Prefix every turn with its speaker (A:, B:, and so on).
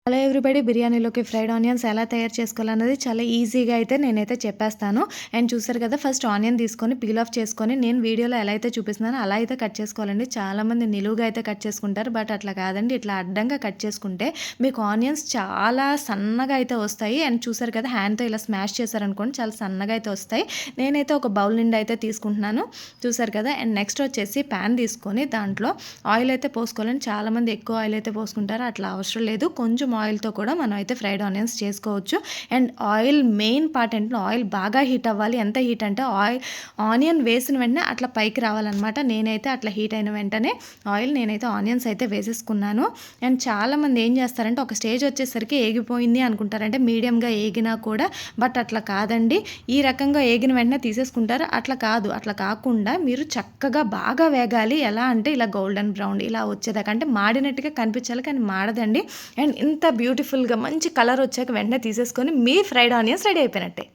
A: Hello everybody, బిర్యానీలోకి fried onions ఎలా తయారు చేసుకోవాలన్నది చాలా ఈజీగా అయితే నేనైతే చెప్పేస్తాను. అండ్ చూసారు కదా, ఫస్ట్ ఆనియన్ తీసుకొని పీల్ ఆఫ్ చేసుకొని నేను వీడియోలో ఎలా అయితే చూపిస్తున్నానో అలా అయితే కట్ చేసుకోవాలండి. చాలామంది నిలువుగా అయితే కట్ చేసుకుంటారు, బట్ అట్లా కాదండి. ఇట్లా అడ్డంగా కట్ చేసుకుంటే మీకు ఆనియన్స్ చాలా సన్నగా అయితే వస్తాయి. అండ్ చూసారు కదా, హ్యాండ్తో ఇలా స్మాష్ చేశారనుకోండి చాలా సన్నగా అయితే వస్తాయి. నేనైతే ఒక బౌల్ నిండా అయితే తీసుకుంటున్నాను. చూసారు కదా. అండ్ నెక్స్ట్ వచ్చేసి ప్యాన్ తీసుకొని దాంట్లో ఆయిల్ అయితే పోసుకోవాలండి. చాలామంది ఎక్కువ ఆయిల్ అయితే పోసుకుంటారు, అట్లా అవసరం లేదు. కొంచెం ఆయిల్తో కూడా మనం అయితే ఫ్రైడ్ ఆనియన్స్ చేసుకోవచ్చు. అండ్ ఆయిల్ మెయిన్ పార్ట్ ఏంటంటే ఆయిల్ బాగా హీట్ అవ్వాలి. ఎంత హీట్ అంటే ఆనియన్ వేసిన వెంటనే అట్లా పైకి రావాలన్నమాట. నేనైతే అట్లా హీట్ అయిన వెంటనే నేనైతే ఆనియన్స్ అయితే వేసేసుకున్నాను. అండ్ చాలామంది ఏం చేస్తారంటే ఒక స్టేజ్ వచ్చేసరికి ఏగిపోయింది అనుకుంటారంటే మీడియంగా ఏగినా కూడా, బట్ అట్లా కాదండి. ఈ రకంగా ఏగిన వెంటనే తీసేసుకుంటారు. అట్లా కాదు, అట్లా కాకుండా మీరు చక్కగా బాగా వేగాలి. ఎలా అంటే ఇలా గోల్డెన్ బ్రౌన్ ఇలా వచ్చేదాకా, అంటే మాడినట్టుగా కనిపించాలి కానీ మాడదండి. అండ్ ఇంత బ్యూటిఫుల్గా మంచి కలర్ వచ్చాక వెంటనే తీసేసుకొని మీ ఫ్రైడ్ ఆనియన్స్ రెడీ అయిపోయినట్టే.